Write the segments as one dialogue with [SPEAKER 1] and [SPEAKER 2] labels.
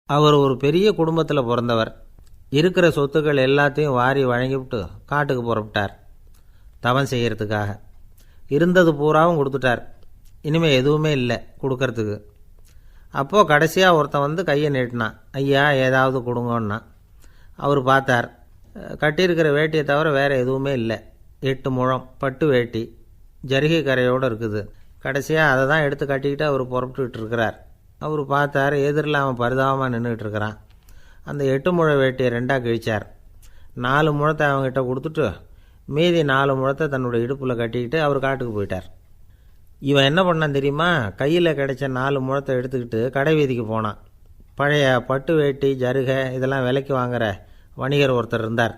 [SPEAKER 1] அவர் ஒரு பெரிய குடும்பத்தில் பிறந்தவர். இருக்கிற சொத்துக்கள் எல்லாத்தையும் வாரி வழங்கிவிட்டு காட்டுக்கு புறப்பட்டார் தவம் செய்கிறதுக்காக. இருந்தது பூராவும் கொடுத்துட்டார். இனிமேல் எதுவுமே இல்லை கொடுக்கறதுக்கு. அப்போது கடைசியாக ஒருத்தன் வந்து கையை நீட்டினான். ஐயா ஏதாவது கொடுங்கன்னா. அவர் பார்த்தார். கட்டியிருக்கிற வேட்டியை தவிர வேறு எதுவுமே இல்லை. 8 முழம் பட்டு வேட்டி ஜரிகை கரையோடு இருக்குது. கடைசியாக அதை தான் எடுத்து கட்டிக்கிட்டு அவர் புறப்பட்டுக்கிட்டு இருக்கிறார். அவர் பார்த்தார். எதிரில் அவன் பரிதாபமாக நின்றுக்கிட்டு இருக்கிறான். அந்த 8 முழ வேட்டியை 2ஆக கிழிச்சார். 4 முழத்தை அவங்ககிட்ட கொடுத்துட்டு மீதி 4 முழத்தை தன்னுடைய இடுப்பில் கட்டிக்கிட்டு அவர் காட்டுக்கு போயிட்டார். இவன் என்ன பண்ணான் தெரியுமா? கையில் கிடைச்ச 4 முழத்தை எடுத்துக்கிட்டு கடை வீதிக்கு போனான். பழைய பட்டு வேட்டி ஜருகை இதெல்லாம் விலைக்கு வாங்குகிற வணிகர் ஒருத்தர் இருந்தார்.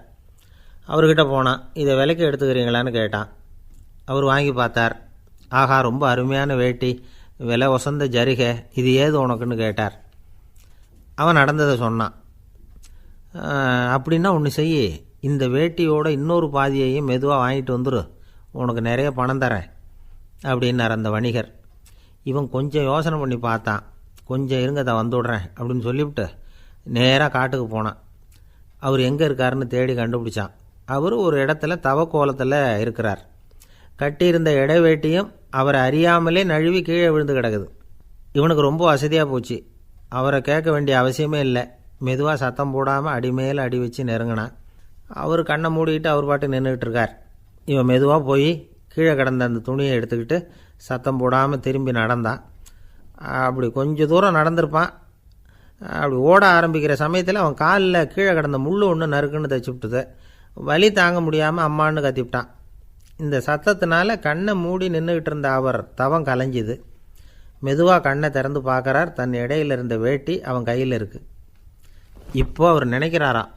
[SPEAKER 1] அவர்கிட்ட போனான். இதை விலைக்கு எடுத்துக்கிறீங்களான்னு கேட்டான். அவர் வாங்கி பார்த்தார். ஆகா, ரொம்ப அருமையான வேட்டி, விலை ஒசந்த ஜருகை, இது ஏது உனக்குன்னு கேட்டார். அவன் நடந்ததை சொன்னான். அப்படின்னா ஒன்று செய், இந்த வேட்டியோட இன்னொரு பாதியையும் மெதுவாக வாங்கிட்டு வந்துரு, உனக்கு நிறைய பணம் தரேன் அப்படின்னார் அந்த வணிகர். இவன் கொஞ்சம் யோசனை பண்ணி பார்த்தான். கொஞ்சம் இருங்க, அதை வந்துவிடுறேன் அப்படின்னு சொல்லிவிட்டு நேராக காட்டுக்கு போனான். அவர் எங்கே இருக்காருன்னு தேடி கண்டுபிடிச்சான். அவர் ஒரு இடத்துல தவக்கோலத்தில் இருக்கிறார். கட்டியிருந்த இடைவேட்டியும் அவரை அறியாமலே நழுவி கீழே விழுந்து கிடக்குது. இவனுக்கு ரொம்ப வசதியாக போச்சு. அவரை கேட்க வேண்டிய அவசியமே இல்லை. மெதுவாக சத்தம் போடாமல் அடிமேல் அடி வச்சு நெருங்கினான். அவர் கண்ணை மூடிக்கிட்டு அவர் பாட்டு நின்றுக்கிட்டு இருக்கார். இவன் மெதுவாக போய் கீழே கிடந்த அந்த துணியை எடுத்துக்கிட்டு சத்தம் போடாமல் திரும்பி நடந்தான். அப்படி கொஞ்சம் தூரம் நடந்திருப்பான். அப்படி ஓட ஆரம்பிக்கிற சமயத்தில் அவன் காலில் கீழே கிடந்த முள் ஒன்று நறுக்குன்னு தைச்சி விட்டுது. வலி தாங்க முடியாமல் அம்மான்னு கத்திவிட்டான். இந்த சத்தத்தினால கண்ணை மூடி நின்றுக்கிட்டு இருந்த அவர் தவம் கலைஞ்சிது. மெதுவாக கண்ணை திறந்து பார்க்குறார். தன் இடையில் இருந்த வேட்டி அவன் கையில் இருக்குது. இப்போ அவர் நினைக்கிறாராம்,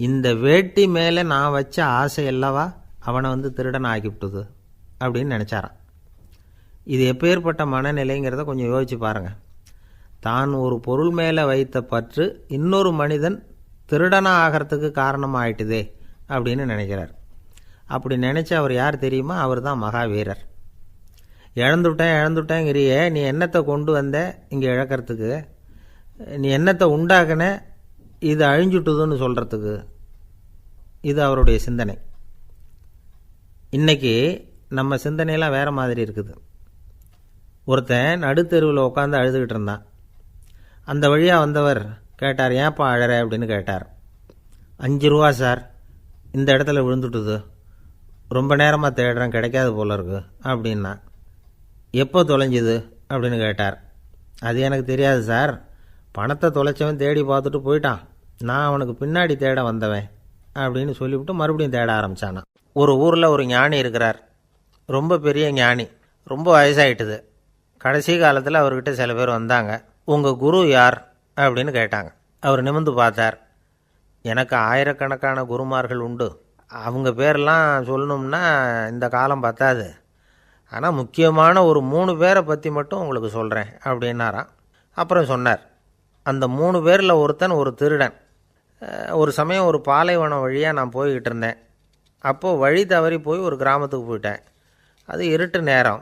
[SPEAKER 1] இந்த வேட்டி மேலே நான் வச்ச ஆசை அல்லவா அவனை வந்து திருடன் ஆக்கிவிட்டுது அப்படின்னு நினச்சாரான். இது எப்பேற்பட்ட மனநிலைங்கிறத கொஞ்சம் யோசிச்சு பாருங்கள். தான் ஒரு பொருள் மேலே வைத்த பற்று இன்னொரு மனிதன் திருடனாக ஆகிறதுக்கு காரணமாக ஆயிட்டுதே அப்படின்னு நினைக்கிறார். அப்படி நினச்சி அவர் யார் தெரியுமா? அவர் தான் மகாவீரர். இழந்துட்டேங்கிறியே, நீ என்னத்தை கொண்டு வந்த இங்கே இழக்கிறதுக்கு? நீ என்னத்தை உண்டாக்குன இது அழிஞ்சுட்டுதுன்னு சொல்கிறதுக்கு? இது அவருடைய சிந்தனை. இன்றைக்கி நம்ம சிந்தனையெல்லாம் வேறு மாதிரி இருக்குது. ஒருத்தன் நடுத்தெருவில் உட்காந்து அழுதுகிட்டு இருந்தான். அந்த வழியாக வந்தவர் கேட்டார், ஏன்ப்பா அழற அப்படின்னு கேட்டார். 5 ரூபா சார், இந்த இடத்துல விழுந்துட்டுது, ரொம்ப நேரமாக தேடுறேன், கிடைக்காது போல இருக்கு அப்படின்னா. எப்போ தொலைஞ்சுது அப்படின்னு கேட்டார். அது எனக்கு தெரியாது சார், பணத்தை தொலைச்சவன் தேடி பார்த்துட்டு போயிட்டான், நான் அவனுக்கு பின்னாடி தேட வந்தவன் அப்படின்னு சொல்லிவிட்டு மறுபடியும் தேட ஆரம்பித்தானான். ஒரு ஊரில் ஒரு ஞானி இருக்கிறார். ரொம்ப பெரிய ஞானி, ரொம்ப வயசாகிட்டுது. கடைசி காலத்தில் அவர்கிட்ட சில பேர் வந்தாங்க. உங்கள் குரு யார் அப்படின்னு கேட்டாங்க. அவர் நிமிர்ந்து பார்த்தார். எனக்கு ஆயிரக்கணக்கான குருமார்கள் உண்டு, அவங்க பேரெல்லாம் சொல்லணும்னா இந்த காலம் பத்தாது, ஆனால் முக்கியமான ஒரு 3 பேரை பற்றி மட்டும் உங்களுக்கு சொல்கிறேன் அப்படின்னாராம். அப்புறம் சொன்னார், அந்த 3 பேரில் ஒருத்தன் ஒரு திருடன். ஒரு சமயம் ஒரு பாலைவனம் வழியாக நான் போய்கிட்டு இருந்தேன். அப்போது வழி தவறி போய் ஒரு கிராமத்துக்கு போயிட்டேன். அது இருட்டு நேரம்,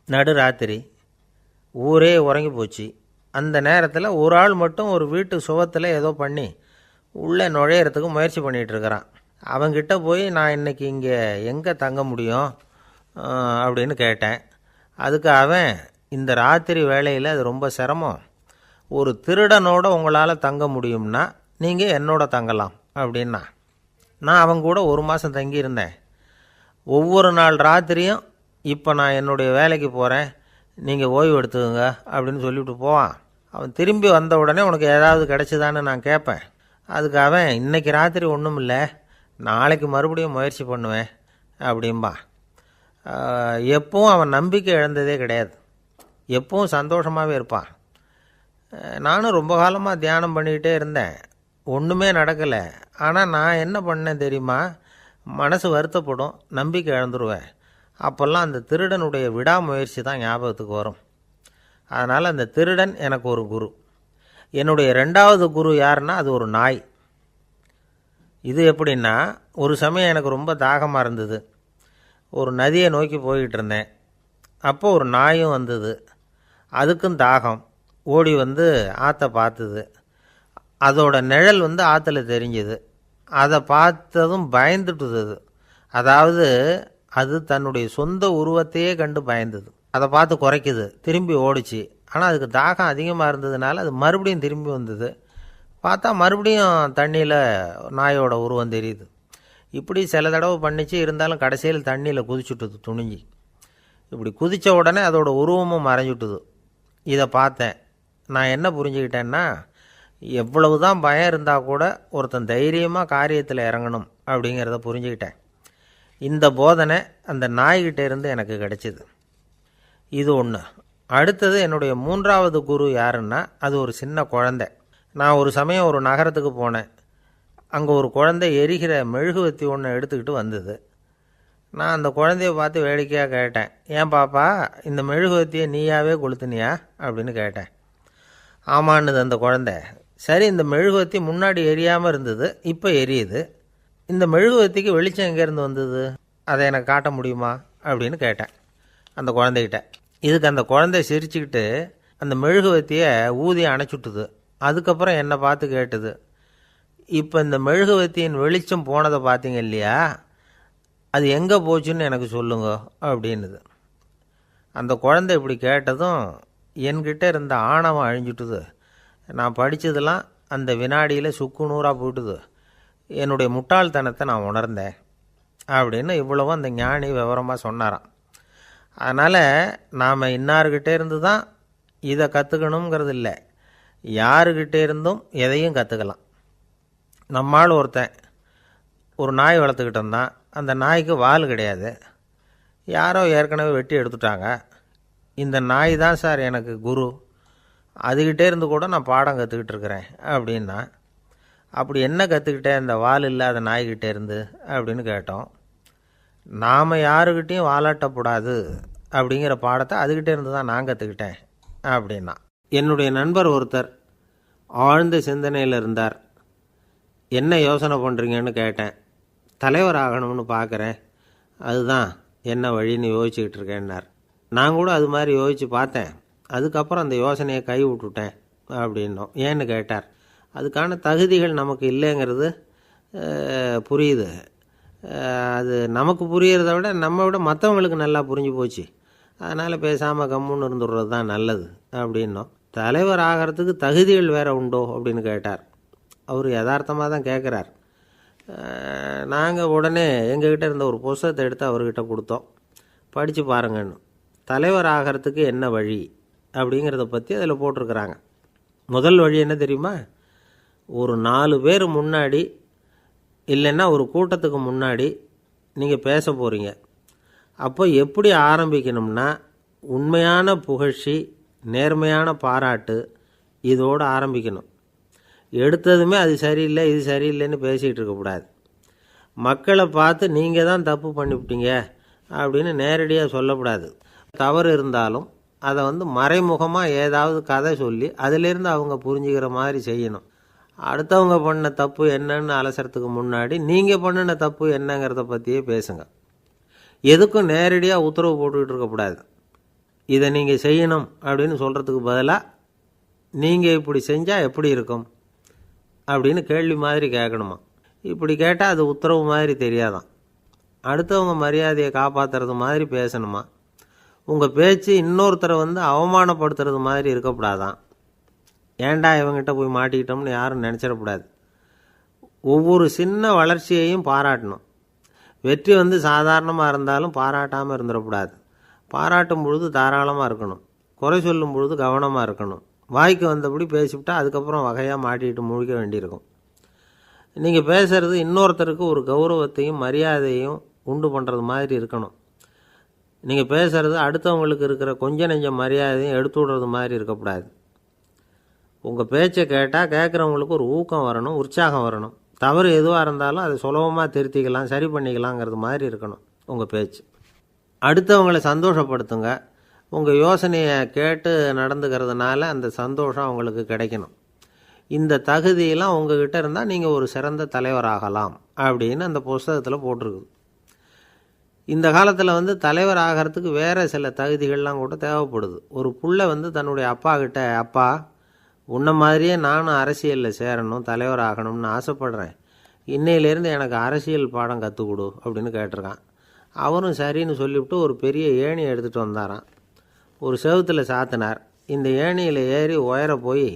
[SPEAKER 1] நடுராத்திரி, ஊரே உறங்கி போச்சு. அந்த நேரத்தில் ஒரு ஆள் மட்டும் ஒரு வீட்டு சுவத்தில் ஏதோ பண்ணி உள்ளே நுழையிறதுக்கு முயற்சி பண்ணிகிட்ருக்கிறான். அவங்கிட்ட போய் நான் இன்றைக்கி இங்கே எங்கே தங்க முடியும் அப்படின்னு கேட்டேன். அதுக்கு அவன், இந்த ராத்திரி வேளையில் அது ரொம்ப சிரமம், ஒரு திருடனோட உங்களால் தங்க முடியும்னா நீங்கள் என்னோட தங்கலாம் அப்படின்னா. நான் அவங்க கூட 1 மாதம் தங்கியிருந்தேன். ஒவ்வொரு நாள் ராத்திரியும் இப்போ நான் என்னுடைய வேலைக்கு போகிறேன், நீங்கள் ஓய்வு எடுத்துக்கோங்க அப்படின்னு சொல்லிவிட்டு போவான். அவன் திரும்பி வந்த உடனே உனக்கு ஏதாவது கிடச்சிதான்னு நான் கேட்பேன். அதுக்கு அவன், இன்றைக்கி ராத்திரி ஒன்றும் இல்லை, நாளைக்கு மறுபடியும் முயற்சி பண்ணுவேன் அப்படின்பா. எப்பவும் அவன் நம்பிக்கை இழந்ததே கிடையாது, எப்பவும் சந்தோஷமாகவே இருப்பான். நானும் ரொம்ப காலமாக தியானம் பண்ணிக்கிட்டே இருந்தேன், ஒன்றுமே நடக்கலை. ஆனால் நான் என்ன பண்ணேன் தெரியுமா? மனசு வருத்தப்படும், நம்பிக்கை இழந்துருவேன். அப்போல்லாம் அந்த திருடனுடைய விடாமுயற்சி தான் ஞாபகத்துக்கு வரும். அதனால் அந்த திருடன் எனக்கு ஒரு குரு. என்னுடைய 2வது குரு யாருன்னா அது ஒரு நாய். இது எப்படின்னா, ஒரு சமயம் எனக்கு ரொம்ப தாகமாக இருந்தது. ஒரு நதியை நோக்கி போய்கிட்டு இருந்தேன். அப்போது ஒரு நாயும் வந்தது. அதுக்கும் தாகம். ஓடி வந்து ஆற்றை பார்த்துது. அதோட நிழல் வந்து ஆற்றுல தெரிஞ்சுது. அதை பார்த்ததும் பயந்துட்டுது அது. அதாவது அது தன்னுடைய சொந்த உருவத்தையே கண்டு பயந்தது. அதை பார்த்து குறைக்குது, திரும்பி ஓடிச்சு. ஆனால் அதுக்கு தாகம் அதிகமாக இருந்ததுனால அது மறுபடியும் திரும்பி வந்தது. பார்த்தா மறுபடியும் தண்ணியில் நாயோட உருவம் தெரியுது. இப்படி சில தடவை பண்ணிச்சு. இருந்தாலும் கடைசியில் தண்ணியில் குதிச்சுட்டுது துணிஞ்சி. இப்படி குதித்த உடனே அதோட உருவமும் மறைஞ்சுட்டுது. இதை பார்த்தேன். நான் என்ன புரிஞ்சுக்கிட்டேன்னா, எவ்வளவு தான் பயம் இருந்தால் கூட ஒருத்தன் தைரியமாக காரியத்தில் இறங்கணும் அப்படிங்கிறத புரிஞ்சுக்கிட்டேன். இந்த போதனை அந்த நாய்கிட்ட இருந்து எனக்கு கிடைச்சிது. இது ஒன்று. அடுத்தது என்னுடைய 3வது குரு யாருன்னா, அது ஒரு சின்ன குழந்தை. நான் ஒரு சமயம் ஒரு நகரத்துக்கு போனேன். அங்கே ஒரு குழந்தை எரிகிற மெழுகுவத்தி ஒன்று எடுத்துக்கிட்டு வந்தது. நான் அந்த குழந்தைய பார்த்து வேடிக்கையாக கேட்டேன், ஏன் பாப்பா இந்த மெழுகுவத்தியை நீயாவே கொளுத்துனியா அப்படின்னு கேட்டேன். ஆமான்னுது அந்த குழந்தை. சரி, இந்த மெழுகுவத்தி முன்னாடி எரியாமல் இருந்தது, இப்போ எரியுது. இந்த மெழுகுவத்திக்கு வெளிச்சம் எங்கேருந்து வந்தது, அதை எனக்கு காட்ட முடியுமா அப்படின்னு கேட்டேன் அந்த குழந்தைகிட்ட. இதுக்கு அந்த குழந்தை சிரிச்சுக்கிட்டு அந்த மெழுகுவத்தியை ஊதி அணைச்சுட்டுது. அதுக்கப்புறம் என்னை பார்த்து கேட்டுது, இப்போ இந்த மெழுகுவத்தியின் வெளிச்சம் போனதை பார்த்தீங்க இல்லையா, அது எங்கே போச்சுன்னு எனக்கு சொல்லுங்க அப்படின்னுது. அந்த குழந்தை இப்படி கேட்டதும் என்கிட்ட இருந்த ஆணவம் அழிஞ்சுட்டுது. நான் படித்ததெல்லாம் அந்த வினாடியில் சுக்கு நூறாக போயிட்டுது. என்னுடைய முட்டாள்தனத்தை நான் உணர்ந்தேன் அப்படின்னு இவ்வளவும் அந்த ஞானி விவரமாக சொன்னாராம். அதனால் நாம் இன்னார்கிட்டே இருந்து தான் இதை கற்றுக்கணுங்கிறது இல்லை, யாருக்கிட்டே இருந்தும் எதையும் கற்றுக்கலாம். நம்மால் ஒருத்தன் ஒரு நாய் வளர்த்துக்கிட்டு இருந்தான். அந்த நாய்க்கு வால் கிடையாது. யாரோ ஏற்கனவே வெட்டி எடுத்துட்டாங்க. இந்த நாய் தான் சார் எனக்கு குரு, அதுக்கிட்டே இருந்து கூட நான் பாடம் கற்றுக்கிட்டு இருக்கிறேன் அப்படின்னா. அப்படி என்ன கற்றுக்கிட்டேன் அந்த வால் இல்லாத நாய்கிட்டே இருந்து அப்படின்னு கேட்டோம். நாம் யாருக்கிட்டேயும் வாலாட்டக்கூடாது அப்படிங்கிற பாடத்தை அதுக்கிட்டே இருந்து தான் நான் கற்றுக்கிட்டேன் அப்படின்னா. என்னுடைய நண்பர் ஒருத்தர் ஆழ்ந்த சிந்தனையில் இருந்தார். என்ன யோசனை பண்ணுறீங்கன்னு கேட்டேன். தலைவர் ஆகணும்னு பார்க்குறேன், அதுதான் என்ன வழின்னு யோசிச்சுக்கிட்டு இருக்கேன்னார். நான் கூட அது மாதிரி யோசித்து பார்த்தேன். அதுக்கப்புறம் அந்த யோசனையை கை விட்டுட்டேன் அப்படின்னோம். ஏன்னு கேட்டார். அதுக்கான தகுதிகள் நமக்கு இல்லைங்கிறது புரியுது. அது நமக்கு புரியறத விட நம்ம விட மற்றவங்களுக்கு நல்லா புரிஞ்சு போச்சு. அதனால் பேசாமல் கம்முன்னு இருந்துடுறது தான் நல்லது அப்படின்னோம். தலைவர் ஆகிறதுக்கு தகுதிகள் வேறு உண்டோ அப்படின்னு கேட்டார். அவர் யதார்த்தமாக தான் கேட்குறார். நாங்கள் உடனே எங்ககிட்ட இருந்த ஒரு புஸ்தகத்தை எடுத்து அவர்கிட்ட கொடுத்தோம். படித்து பாருங்கன்னு. தலைவர் ஆகிறதுக்கு என்ன வழி அப்படிங்கிறத பற்றி அதில் போட்டிருக்கிறாங்க. முதல் வழி என்ன தெரியுமா? ஒரு 4 பேர் முன்னாடி இல்லைன்னா ஒரு கூட்டத்துக்கு முன்னாடி நீங்கள் பேச போகிறீங்க. அப்போ எப்படி ஆரம்பிக்கணும்னா, உண்மையான புகழ்ச்சி, நேர்மையான பாராட்டு, இதோடு ஆரம்பிக்கணும். எடுத்ததுமே அது சரியில்லை இது சரியில்லைன்னு பேசிகிட்டு இருக்கக்கூடாது. மக்களை பார்த்து நீங்கள் தான் தப்பு பண்ணிவிட்டீங்க அப்படின்னு நேரடியாக சொல்லக்கூடாது. தவறு இருந்தாலும் அதை மறைமுகமாக ஏதாவது கதை சொல்லி அதிலேருந்து அவங்க புரிஞ்சுக்கிற மாதிரி செய்யணும். அடுத்தவங்க பண்ண தப்பு என்னன்னு அலசறதுக்கு முன்னாடி நீங்கள் பண்ணின தப்பு என்னங்கிறத பற்றியே பேசுங்க. எதுக்கும் நேரடியாக உத்தரவு போட்டுக்கிட்டு இருக்கக்கூடாது. இதை நீங்கள் செய்யணும் அப்படின்னு சொல்கிறதுக்கு பதிலாக நீங்கள் இப்படி செஞ்சால் எப்படி இருக்கும் அப்படின்னு கேள்வி மாதிரி கேட்கணுமா. இப்படி கேட்டால் அது உத்தரவு மாதிரி தெரியாதான். அடுத்தவங்க மரியாதையை காப்பாற்றுறது மாதிரி பேசணுமா. உங்கள் பேச்சு இன்னொருத்தரை அவமானப்படுத்துறது மாதிரி இருக்கக்கூடாதான். ஏண்டா இவங்கிட்ட போய் மாட்டிக்கிட்டோம்னு யாரும் நினச்சிடக்கூடாது. ஒவ்வொரு சின்ன வளர்ச்சியையும் பாராட்டணும். வெற்றி சாதாரணமாக இருந்தாலும் பாராட்டாமல் இருந்துடக்கூடாது. பாராட்டும் பொழுது தாராளமாக இருக்கணும். குறை சொல்லும் பொழுது கவனமாக இருக்கணும். வாய்க்கு வந்தபடி பேசிவிட்டா அதுக்கப்புறம் வகையாக மாட்டிக்கிட்டு முழிக்க வேண்டியிருக்கும். நீங்கள் பேசுகிறது இன்னொருத்தருக்கு ஒரு கௌரவத்தையும் மரியாதையும் உண்டு பண்ணுறது மாதிரி இருக்கணும். நீங்கள் பேசுகிறது அடுத்தவங்களுக்கு இருக்கிற கொஞ்ச நெஞ்ச மரியாதையும் எடுத்து விடுறது மாதிரி இருக்கக்கூடாது. உங்கள் பேச்சை கேட்டால் கேட்குறவங்களுக்கு ஒரு ஊக்கம் வரணும், உற்சாகம் வரணும். தவறு எதுவாக இருந்தாலும் அதை சுலபமாக திருத்திக்கலாம், சரி பண்ணிக்கலாங்கிறது மாதிரி இருக்கணும் உங்கள் பேச்சு. அடுத்தவங்களை சந்தோஷப்படுத்துங்க. உங்கள் யோசனையை கேட்டு நடந்துக்கிறதுனால அந்த சந்தோஷம் அவங்களுக்கு கிடைக்கணும். இந்த தகுதியெல்லாம் உங்ககிட்ட இருந்தால் நீங்கள் ஒரு சிறந்த தலைவராகலாம் அப்படின்னு அந்த புஸ்தகத்தில் போட்டிருக்குது. இந்த காலத்தில் தலைவர் ஆகிறதுக்கு வேறு சில தகுதிகள்லாம் கூட தேவைப்படுது. ஒரு புள்ள தன்னுடைய அப்பா கிட்ட, அப்பா உன்ன மாதிரியே நானும் அரசியலில் சேரணும், தலைவர் ஆகணும்னு ஆசைப்படுறேன். இன்னையிலேருந்து எனக்கு அரசியல் பாடம் கற்றுக் கொடு அப்படின்னு கேட்டிருக்கான். அவரும் சரின்னு சொல்லிவிட்டு ஒரு பெரிய ஏணியை எடுத்துகிட்டு வந்தாராம். ஒரு செவுத்தில் சாத்தினார். இந்த ஏணியில் ஏறி உயர போய்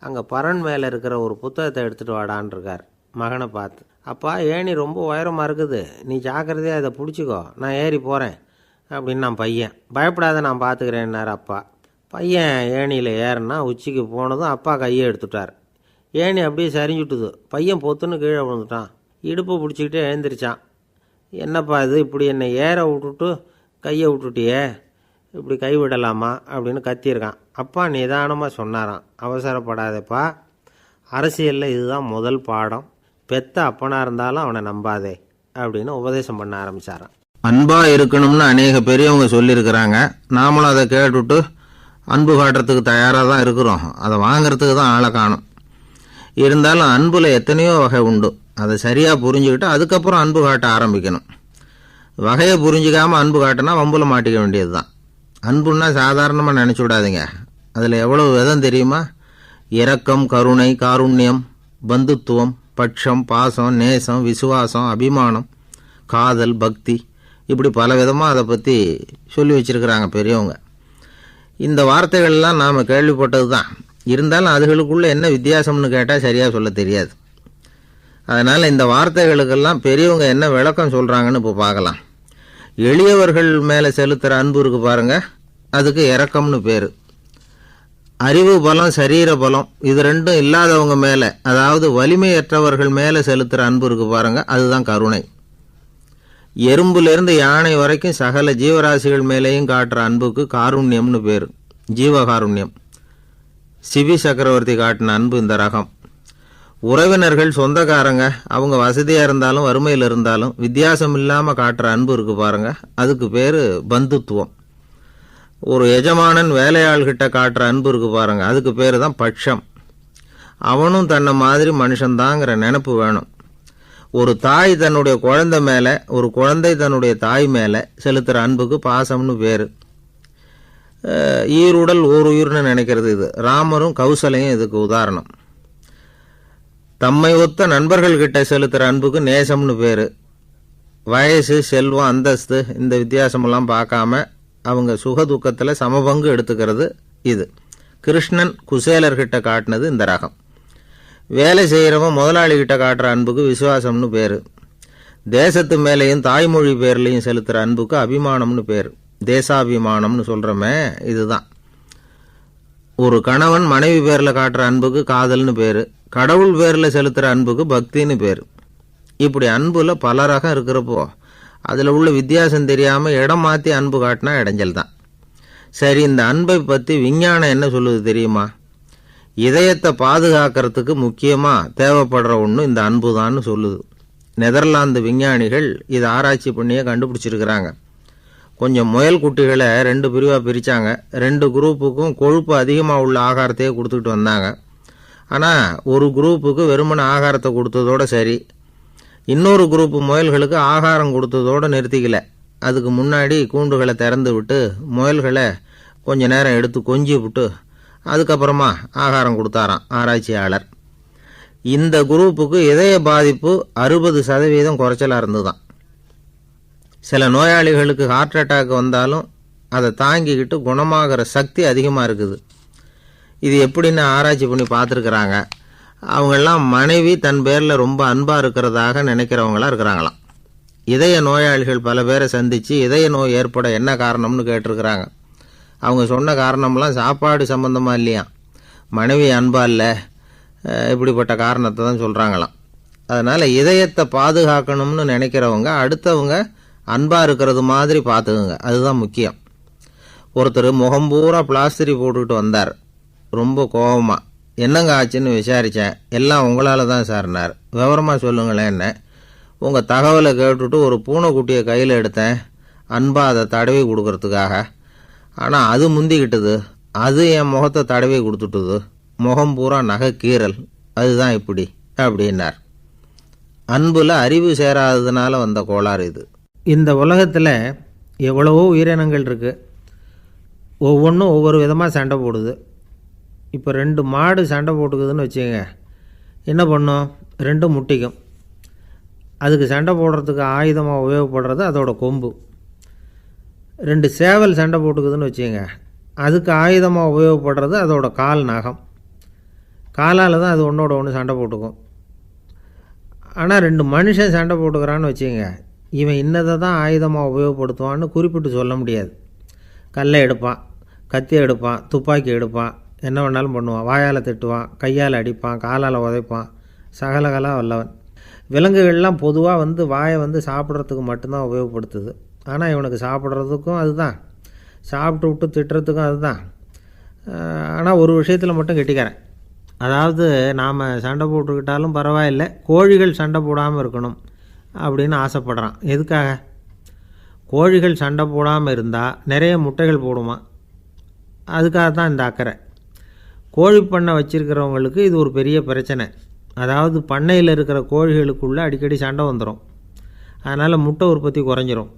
[SPEAKER 1] அங்கே பரன் மேலே இருக்கிற ஒரு புத்தகத்தை எடுத்துகிட்டு வாடான்னு இருக்கார். மகனை பார்த்து, அப்பா ஏணி ரொம்ப உயரமாக இருக்குது, நீ ஜாக்கிரதையாக அதை பிடிச்சிக்கோ, நான் ஏறி போகிறேன் அப்படின்னு நான் பையன். பயப்படாத, நான் பார்த்துக்கிறேன்னார் அப்பா. பையன் ஏணியில் ஏறினா உச்சிக்கு போனதும் அப்பா கையை எடுத்துட்டார். ஏணி அப்படியே சரிஞ்சுட்டுது. பையன் பொத்துன்னு கீழே விழுந்துட்டான். இடுப்பு பிடிச்சிக்கிட்டு எழுந்திரிச்சான். என்னப்பா இது, இப்படி என்னை ஏற விட்டுட்டு கையை விட்டுட்டியே, இப்படி கை விடலாமா அப்படின்னு கத்தியிருக்கான். அப்பா நிதானமாக சொன்னாராம், அவசரப்படாதப்பா, அரசியலில் இதுதான் முதல் பாடம், பெத்த அப்பனாக இருந்தாலும் அவனை நம்பாதே அப்படின்னு உபதேசம் பண்ண ஆரம்பித்தாராம்.
[SPEAKER 2] அன்பாக இருக்கணும்னு அநேக பெரியவங்க சொல்லியிருக்கிறாங்க. நாமளும் அதை கேட்டுவிட்டு அன்பு காட்டுறதுக்கு தயாராக தான் இருக்கிறோம். அதை வாங்கிறதுக்கு தான் ஆளை காணும். இருந்தாலும் அன்பில் எத்தனையோ வகை உண்டு. அதை சரியாக புரிஞ்சுக்கிட்டு அதுக்கப்புறம் அன்பு காட்ட ஆரம்பிக்கணும். வகையை புரிஞ்சிக்காமல் அன்பு காட்டினா வம்புல மாட்டிக்க வேண்டியது தான். அன்புன்னா சாதாரணமாக நினச்சி விடாதீங்க. அதில் எவ்வளவு விதம் தெரியுமா? இரக்கம், கருணை, காருண்யம், பந்துத்துவம், பட்சம், பாசம், நேசம், விசுவாசம், அபிமானம், காதல், பக்தி, இப்படி பல விதமாக அதை பற்றி சொல்லி வச்சுருக்கிறாங்க பெரியவங்க. இந்த வார்த்தைகள்லாம் நாம் கேள்விப்பட்டது தான். இருந்தாலும் அதுகளுக்குள்ளே என்ன வித்தியாசம்னு கேட்டால் சரியாக சொல்ல தெரியாது. அதனால் இந்த வார்த்தைகளுக்கெல்லாம் பெரியவங்க என்ன விளக்கம் சொல்கிறாங்கன்னு இப்போ பார்க்கலாம். எளியவர்கள் மேலே செலுத்துகிற அன்பு இருக்கு பாருங்கள், அதுக்கு இரக்கம்னு பேர். அறிவு பலம், சரீர பலம், இது ரெண்டும் இல்லாதவங்க மேலே, அதாவது வலிமையற்றவர்கள் மேலே செலுத்துகிற அன்பு இருக்கு பாருங்கள், அதுதான் கருணை. எறும்புலேருந்து யானை வரைக்கும் சகல ஜீவராசிகள் மேலேயும் காட்டுற அன்புக்கு காருண்யம்னு பேர், ஜீவகாருண்யம். சிவி சக்கரவர்த்தி காட்டின அன்பு இந்த ரகம். உறவினர்கள், சொந்தக்காரங்க, அவங்க வசதியாக இருந்தாலும் வறுமையில் இருந்தாலும் வித்தியாசம் இல்லாமல் காட்டுற அன்பு இருக்கு பாருங்க, அதுக்கு பேர் பந்துத்துவம். ஒரு எஜமானன் வேலையாள்கிட்ட காட்டுற அன்பு இருக்கு பாருங்க, அதுக்கு பேர் தான் பட்சம். அவனும் தன்னை மாதிரி மனுஷன்தாங்கிற நினப்பு வேணும். ஒரு தாய் தன்னுடைய குழந்தை மேலே, ஒரு குழந்தை தன்னுடைய தாய் மேலே செலுத்துகிற அன்புக்கு பாசம்னு பேர். ஈருடல் ஓர் உயிர்னு நினைக்கிறது இது. ராமரும் கௌசலையும் இதுக்கு உதாரணம். தம்மை ஒத்த நண்பர்கள்கிட்ட செலுத்துகிற அன்புக்கு நேசம்னு பேர். வயசு, செல்வம், அந்தஸ்து, இந்த வித்தியாசமெல்லாம் பார்க்காம அவங்க சுக துக்கத்தில் சமபங்கு எடுத்துக்கிறது இது. கிருஷ்ணன் குசேலர்கிட்ட காட்டினது இந்த ரகம். வேலை செய்கிறவன் முதலாளிகிட்ட காட்டுற அன்புக்கு விசுவாசம்னு பேர். தேசத்து மேலேயும் தாய்மொழி பேர்லையும் செலுத்துகிற அன்புக்கு அபிமானம்னு பேர். தேசாபிமானம்னு சொல்கிறோமே, இதுதான். ஒரு கணவன் மனைவி பேரில் காட்டுற அன்புக்கு காதல்னு பேர். கடவுள் பேரில் செலுத்துகிற அன்புக்கு பக்தின்னு பேர். இப்படி அன்புல பல ரகம் இருக்கிறப்போ அதில் உள்ள வித்தியாசம் தெரியாமல் இடம் மாற்றி அன்பு காட்டினா இடைஞ்சல் தான். சரி, இந்த அன்பை பற்றி விஞ்ஞானம் என்ன சொல்லுது தெரியுமா? இதயத்தை பாதுகாக்கிறதுக்கு முக்கியமாக தேவைப்படுற ஒன்று இந்த அன்பு தான்னு சொல்லுது. நெதர்லாந்து விஞ்ஞானிகள் இதை ஆராய்ச்சி பண்ணியே கண்டுபிடிச்சிருக்கிறாங்க. கொஞ்சம் முயல் குட்டிகளை 2 பிரிவாக பிரித்தாங்க. 2 குரூப்புக்கும் கொழுப்பு அதிகமாக உள்ள ஆகாரத்தையே கொடுத்துக்கிட்டு வந்தாங்க. ஆனால் ஒரு குரூப்புக்கு வெறுமன ஆகாரத்தை கொடுத்ததோடு சரி, இன்னொரு குரூப்பு முயல்களுக்கு ஆகாரம் கொடுத்ததோடு நிறுத்திக்கல. அதுக்கு முன்னாடி கூண்டுகளை திறந்து விட்டு முயல்களை கொஞ்ச நேரம் எடுத்து கொஞ்சி விட்டு அதுக்கப்புறமா ஆகாரம் கொடுத்தாராம் ஆராய்ச்சியாளர். இந்த குரூப்புக்கு இதய பாதிப்பு 60% குறைச்சலாக இருந்துதான். சில நோயாளிகளுக்கு ஹார்ட் அட்டாக் வந்தாலும் அதை தாங்கிக்கிட்டு குணமாகிற சக்தி அதிகமாக இருக்குது. இது எப்படின்னு ஆராய்ச்சி பண்ணி பார்த்துருக்குறாங்க. அவங்கெல்லாம் மனைவி தன் பேரில் ரொம்ப அன்பாக இருக்கிறதாக நினைக்கிறவங்களாம் இருக்கிறாங்களாம். இதய நோயாளிகள் பல பேரை சந்தித்து இதய நோய் ஏற்பட என்ன காரணம்னு கேட்டிருக்கிறாங்க. அவங்க சொன்ன காரணம்லாம் சாப்பாடு சம்பந்தமாக இல்லையா, மனைவி அன்பா இல்லை, இப்படிப்பட்ட காரணத்தை தான் சொல்கிறாங்களாம். அதனால் இதயத்தை பாதுகாக்கணும்னு நினைக்கிறவங்க அடுத்தவங்க அன்பாக இருக்கிறது மாதிரி பார்த்துக்குங்க, அதுதான் முக்கியம். ஒருத்தர் முகம் பூரா பிளாஸ்டரி போட்டுக்கிட்டு வந்தார். ரொம்ப கோபமாக, என்னங்க ஆச்சுன்னு விசாரித்தேன். எல்லாம் உங்களால் தான் சார்னார். விவரமாக சொல்லுங்களேன். என்ன, உங்கள் தகவலை கேட்டுவிட்டு ஒரு பூனைக்குட்டியை கையில் எடுத்தேன், அன்பாக அதை தடவி கொடுக்கறதுக்காக. ஆனால் அது முந்திக்கிட்டது, அது என் முகத்தை தடவி கொடுத்துட்டுது, முகம் பூரா நகை கீறல், அதுதான் இப்படி அப்படின்னார். அன்புல அறிவு சேராததுனால வந்த கோளாறு இது.
[SPEAKER 1] இந்த உலகத்தில் எவ்வளவோ உயிரினங்கள் இருக்குது. ஒவ்வொன்றும் ஒவ்வொரு விதமாக சண்டை போடுது. இப்போ 2 மாடு சண்டை போட்டுக்குதுன்னு வச்சுக்கோங்க, என்ன பண்ணும்? 2 முட்டிக்கும். அதுக்கு சண்டை போடுறதுக்கு ஆயுதமாக உபயோகப்படுறது அதோட கொம்பு. 2 சேவல் சண்டை போட்டுக்குதுன்னு வச்சுக்கோங்க, அதுக்கு ஆயுதமாக உபயோகப்படுறது அதோட கால் நகம். காலால் தான் அது ஒன்றோட ஒன்று சண்டை போட்டுக்கும். ஆனால் 2 மனுஷன் சண்டை போட்டுக்கிறான்னு வச்சுக்கோங்க, இவன் இன்னதை தான் ஆயுதமாக உபயோகப்படுத்துவான்னு குறிப்பிட்டு சொல்ல முடியாது. கல்லை எடுப்பான், கத்தி எடுப்பான், துப்பாக்கி எடுப்பான், என்ன வேணாலும் பண்ணுவான். வாயால் திட்டுவான், கையால் அடிப்பான், காலால் உதைப்பான், சகலகலா வல்லவன். விலங்குகள்லாம் பொதுவாக வாயை சாப்பிட்றதுக்கு மட்டும்தான் உபயோகப்படுத்துது. ஆனால் இவனுக்கு சாப்பிட்றதுக்கும் அதுதான், சாப்பிட்டு விட்டு திட்டுறதுக்கும் அதுதான். ஆனால் ஒரு விஷயத்தில் மட்டும் கெட்டிக்கிறேன். அதாவது நாம் சண்டை போட்டுக்கிட்டாலும் பரவாயில்லை, கோழிகள் சண்டை போடாமல் இருக்கணும் அப்படின்னு ஆசைப்படுறான். எதுக்காக? கோழிகள் சண்டை போடாமல் இருந்தால் நிறைய முட்டைகள் போடுமா, அதுக்காக தான் இந்த அக்கறை. கோழி பண்ணை வச்சுருக்கிறவங்களுக்கு இது ஒரு பெரிய பிரச்சனை. அதாவது பண்ணையில் இருக்கிற கோழிகளுக்குள்ளே அடிக்கடி சண்டை வந்துடும், அதனால் முட்டை உற்பத்தி குறைஞ்சிரும்.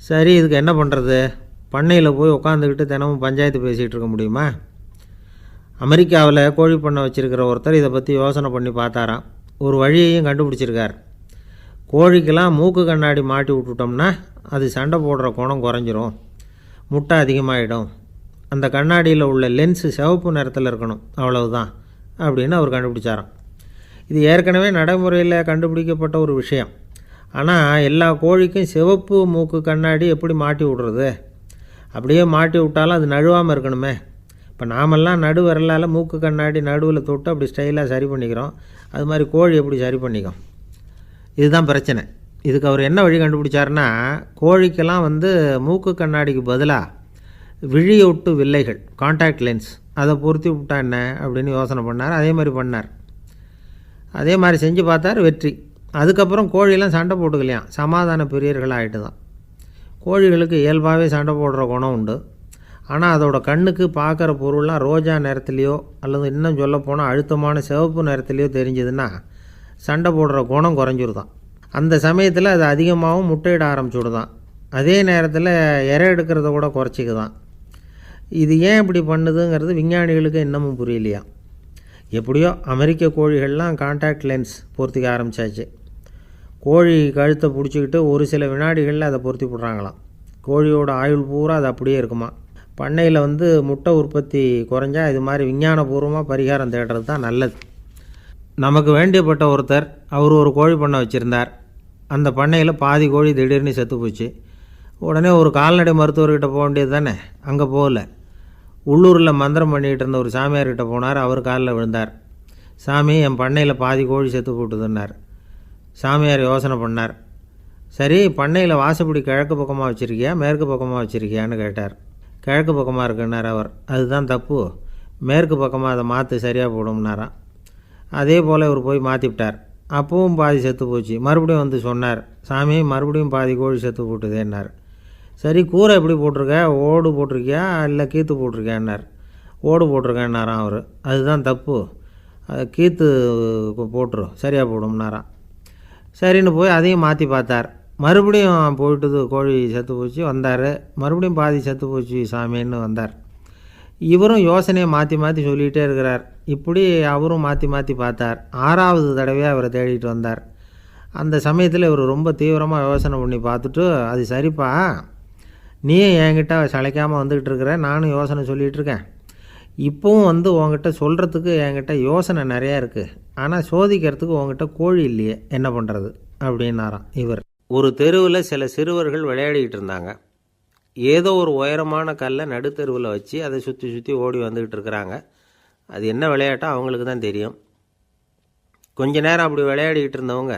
[SPEAKER 1] சரி, இதுக்கு என்ன பண்ணுறது? பண்ணையில் போய் உட்காந்துக்கிட்டு தினமும் பஞ்சாயத்து பேசிகிட்டு இருக்க முடியுமா? அமெரிக்காவில் கோழி பண்ணை வச்சுருக்கிற ஒருத்தர் இதை பற்றி யோசனை பண்ணி பார்த்தாராம். ஒரு வழியையும் கண்டுபிடிச்சிருக்கார். கோழிக்கெல்லாம் மூக்கு கண்ணாடி மாட்டி விட்டுட்டோம்னா அது சண்டை போடுற குணம் குறைஞ்சிரும், முட்டை அதிகமாகிடும். அந்த கண்ணாடியில் உள்ள லென்ஸு சிவப்பு நிறத்தில் இருக்கணும், அவ்வளவுதான் அப்படின்னு அவர் கண்டுபிடிச்சாராம். இது ஏற்கனவே நடைமுறையில் கண்டுபிடிக்கப்பட்ட ஒரு விஷயம். ஆனால் எல்லா கோழிக்கும் சிவப்பு மூக்கு கண்ணாடி எப்படி மாட்டி விடுறது? அப்படியே மாட்டி விட்டாலும் அது நழுவாமல் இருக்கணுமே. இப்போ நாமெல்லாம் நடு விரலால் மூக்கு கண்ணாடி நடுவில் தொட்டு அப்படி ஸ்டைலாக சரி பண்ணிக்கிறோம், அது மாதிரி கோழி எப்படி சரி பண்ணிக்கும்? இதுதான் பிரச்சனை. இதுக்கு அவர் என்ன வழி கண்டுபிடிச்சாருன்னா, கோழிக்கெல்லாம் மூக்கு கண்ணாடிக்கு பதிலாக விழியொட்டு வில்லைகள், கான்டாக்ட் லென்ஸ், அதை பொருத்தி விட்டா என்ன அப்படின்னு யோசனை பண்ணார். அதே மாதிரி பண்ணார். அதே மாதிரி செஞ்சு பார்த்தார், வெற்றி. அதுக்கப்புறம் கோழியெல்லாம் சண்டை போட்டுக்கலையாம், சமாதான பிரியர்கள் ஆகிட்டு தான். கோழிகளுக்கு இயல்பாகவே சண்டை போடுற குணம் உண்டு. ஆனால் அதோட கண்ணுக்கு பார்க்குற பொருள்லாம் ரோஜா நிறத்துலையோ அல்லது இன்னும் சொல்லப்போனால் அழுத்தமான சிவப்பு நிறத்துலையோ தெரிஞ்சதுன்னா சண்டை போடுற குணம் குறைஞ்சிருதான். அந்த சமயத்தில் அது அதிகமாகவும் முட்டையிட ஆரம்பிச்சுடுதான். அதே நேரத்தில் இறை எடுக்கிறத கூட குறைச்சிக்குதான். இது ஏன் இப்படி பண்ணுதுங்கிறது விஞ்ஞானிகளுக்கு இன்னமும் புரியலையா. எப்படியோ அமெரிக்க கோழிகள்லாம் கான்டாக்ட் லென்ஸ் பொருத்திக்க ஆரம்பித்தாச்சு. கோழி கழுத்தை பிடிச்சிக்கிட்டு ஒரு சில வினாடிகளில் அதை பொருத்தி போடுறாங்களாம். கோழியோட ஆயுள் பூரா அது அப்படியே இருக்குமா. பண்ணையில் முட்டை உற்பத்தி குறைஞ்சா இது மாதிரி விஞ்ஞானபூர்வமாக பரிகாரம் தேடுறது தான் நல்லது. நமக்கு வேண்டியப்பட்ட ஒருத்தர், அவர் ஒரு கோழி பண்ணை வச்சுருந்தார். அந்த பண்ணையில் பாதி கோழி திடீர்னு செத்து போச்சு. உடனே ஒரு கால்நடை மருத்துவர்கிட்ட போக வேண்டியது தானே, அங்கே போகல. உள்ளூரில் மந்திரம் பண்ணிகிட்டு இருந்த ஒரு சாமியார்கிட்ட போனார். அவர் காலில் விழுந்தார். சாமி, என் பண்ணையில் பாதி கோழி செத்து போட்டுதுன்னார். சாமியார் யோசனை பண்ணார். சரி, பண்ணையில் வாசப்படி கிழக்கு பக்கமாக வச்சுருக்கியா மேற்கு பக்கமாக வச்சுருக்கியான்னு கேட்டார். கிழக்கு பக்கமாக இருக்குன்னார் அவர். அதுதான் தப்பு, மேற்கு பக்கமாக அதை மாற்று சரியாக போடும்னாராம். அதே போல் இவர் போய் மாற்றிவிட்டார். அப்பவும் பாதி செத்து போச்சு. மறுபடியும் சொன்னார், சாமி மறுபடியும் பாதி கோழி செத்து போட்டுதேன்னார். சரி, கூரை எப்படி போட்டிருக்க, ஓடு போட்டிருக்கியா இல்லை கீத்து போட்டிருக்கியான்னார். ஓடு போட்டிருக்கேன்னாராம் அவர். அதுதான் தப்பு, கீத்து போட்டுரும் சரியாக போடும்னாராம். சரின்னு போய் அதையும் மாற்றி பார்த்தார். மறுபடியும் போயிட்டுது, கோழி செத்து போச்சு. வந்தார், மறுபடியும் பாதி செத்து போச்சு சாமின்னு வந்தார். இவரும் யோசனையை மாற்றி மாற்றி சொல்லிகிட்டே இருக்கிறார். இப்படி அவரும் மாற்றி மாற்றி பார்த்தார். 6வது தடவையாக அவரை தேடிட்டு வந்தார். அந்த சமயத்தில் இவர் ரொம்ப தீவிரமாக யோசனை பண்ணி பார்த்துட்டு, அது சரிப்பா, நீயும் என்கிட்ட சளைக்காமல் வந்துக்கிட்டு இருக்கிற, நானும் யோசனை சொல்லிகிட்டு இருக்கேன். இப்போவும் உங்ககிட்ட சொல்கிறதுக்கு என்கிட்ட யோசனை நிறையா இருக்குது, ஆனால் சோதிக்கிறதுக்கு உங்ககிட்ட கோழி இல்லையே, என்ன பண்ணுறது அப்படின்னாராம் இவர். ஒரு தெருவில் சில சிறுவர்கள் விளையாடிக்கிட்டு இருந்தாங்க. ஏதோ ஒரு உயரமான கல்லை நடுத்தெருவில் வச்சு அதை சுற்றி சுற்றி ஓடி வந்துக்கிட்டு இருக்கிறாங்க. அது என்ன விளையாட்டோ அவங்களுக்கு தான் தெரியும். கொஞ்ச நேரம் அப்படி விளையாடிக்கிட்டு இருந்தவங்க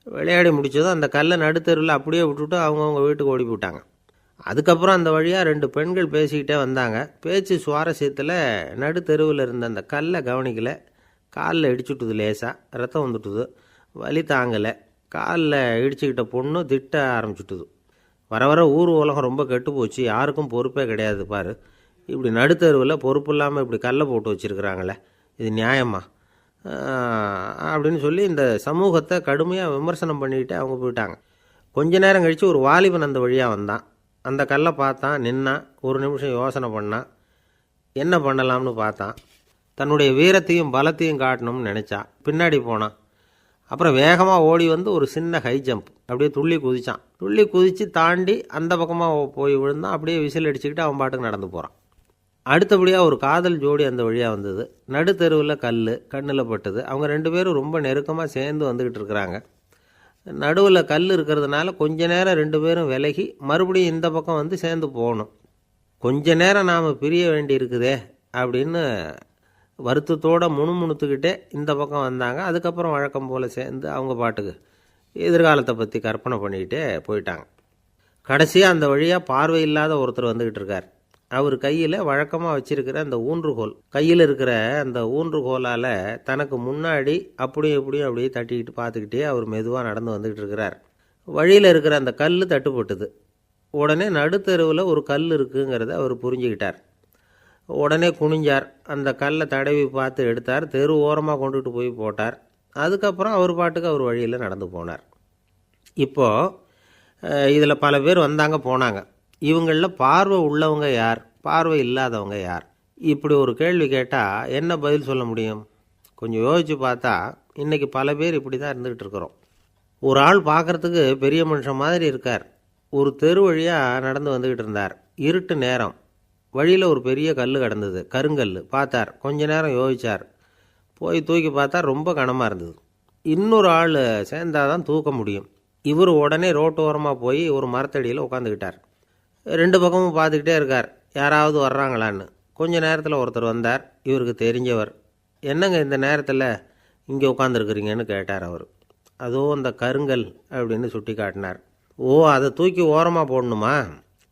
[SPEAKER 1] விளையாடி முடித்ததும் அந்த கல்லை நடுத்தெருவில் அப்படியே விட்டுட்டு அவங்கவுங்க வீட்டுக்கு ஓடி போட்டாங்க. அதுக்கப்புறம் அந்த வழியாக 2 பெண்கள் பேசிக்கிட்டே வந்தாங்க. பேச்சு சுவாரஸ்யத்தில் நடுத்தெருவில் இருந்த அந்த கல்லை கவனிக்கலை. காலில் இடிச்சுட்டுது, லேசாக ரத்தம் வந்துட்டுது, வலி தாங்கலை. காலில் இடிச்சுக்கிட்ட பொண்ணு திட்ட ஆரம்பிச்சுட்டுது. வர வர ஊர் உலகம் ரொம்ப கெட்டு போச்சு, யாருக்கும் பொறுப்பே கிடையாது பாரு, இப்படி நடுத்தருவில் பொறுப்பு இல்லாமல் இப்படி கல்லை போட்டு வச்சுருக்குறாங்களே, இது நியாயமா அப்படின்னு சொல்லி இந்த சமூகத்தை கடுமையாக விமர்சனம் பண்ணிக்கிட்டு அவங்க போயிட்டாங்க. கொஞ்ச நேரம் கழித்து ஒரு வாலிபன் அந்த வழியாக வந்தான். அந்த கல்லை பார்த்தான், நின்னான், ஒரு நிமிஷம் யோசனை பண்ணான், என்ன பண்ணலாம்னு பார்த்தான். தன்னுடைய வீரத்தையும் பலத்தையும் காட்டணும்னு நினச்சான். பின்னாடி போனான். அப்புறம் வேகமாக ஓடி வந்து ஒரு சின்ன ஹை ஜம்ப் அப்படியே துள்ளி குதிச்சான். துள்ளி குதித்து தாண்டி அந்த பக்கமாக போய் விழுந்தான். அப்படியே விசில் அடிச்சுக்கிட்டு அவன் பாட்டுக்கு நடந்து போகிறான். அடுத்தபடியாக ஒரு காதல் ஜோடி அந்த வழியாக வந்தது. நடுத்தெருவில் கண்ணில் பட்டது. அவங்க 2 பேரும் ரொம்ப நெருக்கமாக சேர்ந்து வந்துக்கிட்டு இருக்கிறாங்க. நடுவில் கல் இருக்கிறதுனால கொஞ்ச நேரம் 2 பேரும் விலகி மறுபடியும் இந்த பக்கம் வந்து சேர்ந்து போகணும். கொஞ்ச நேரம் நாம் பிரிய வேண்டி இருக்குதே அப்படின்னு வருத்தத்தோடு முணுமுணுத்துக்கிட்டே இந்த பக்கம் வந்தாங்க. அதுக்கப்புறம் வழக்கம் போல் சேர்ந்து அவங்க பாட்டுக்கு எதிர்காலத்தை பற்றி கற்பனை பண்ணிக்கிட்டே போயிட்டாங்க. கடைசியாக அந்த வழியாக பார்வை இல்லாத ஒருத்தர் வந்துக்கிட்டு இருக்கார். அவர் கையில் வழக்கமாக வச்சிருக்கிற அந்த ஊன்றுகோல், கையில் இருக்கிற அந்த ஊன்றுகோலால் தனக்கு முன்னாடி அப்படியும் இப்படியும் அப்படியே தட்டிக்கிட்டு பார்த்துக்கிட்டே அவர் மெதுவாக நடந்து வந்துக்கிட்டு இருக்கிறார். வழியில் இருக்கிற அந்த கல் தட்டுப்பட்டுது. உடனே நடுத்தெருவில் ஒரு கல் இருக்குங்கிறத அவர் புரிஞ்சுக்கிட்டார். உடனே குனிஞ்சார். அந்த கல்லை தடவி பார்த்து எடுத்தார். தெரு ஓரமாக கொண்டுகிட்டு போய் போட்டார். அதுக்கப்புறம் அவர் பாட்டுக்கு அவர் வழியில் நடந்து போனார். இப்போது இதில் பல பேர் வந்தாங்க போனாங்க. இவங்களில் பார்வை உள்ளவங்க யார், பார்வை இல்லாதவங்க யார்? இப்படி ஒரு கேள்வி கேட்டால் என்ன பதில் சொல்ல முடியும்? கொஞ்சம் யோசித்து பார்த்தா இன்றைக்கி பல பேர் இப்படி தான் இருந்துக்கிட்டு இருக்கிறோம். ஒரு ஆள் பார்க்குறதுக்கு பெரிய மனுஷன் மாதிரி இருக்கார். ஒரு தெரு வழியாக நடந்து வந்துக்கிட்டு இருந்தார். இருட்டு நேரம். வழியில் ஒரு பெரிய கல் கிடந்தது, கருங்கல். பார்த்தார். கொஞ்ச நேரம் யோசித்தார். போய் தூக்கி பார்த்தா ரொம்ப கனமாக இருந்தது. இன்னொரு ஆள் சேர்ந்தாதான் தூக்க முடியும். இவர் உடனே ரோட்டோரமாக போய் ஒரு மரத்தடியில் உட்காந்துக்கிட்டார். 2 பக்கமும் பார்த்துக்கிட்டே இருக்கார், யாராவது வர்றாங்களான்னு. கொஞ்ச நேரத்தில் ஒருத்தர் வந்தார். இவருக்கு தெரிஞ்சவர். என்னங்க இந்த நேரத்தில் இங்கே உட்காந்துருக்குறீங்கன்னு கேட்டார் அவர். அதோ அந்த கருங்கல் அப்படின்னு சுட்டி காட்டினார். ஓ, அதை தூக்கி ஓரமாக போடணுமா?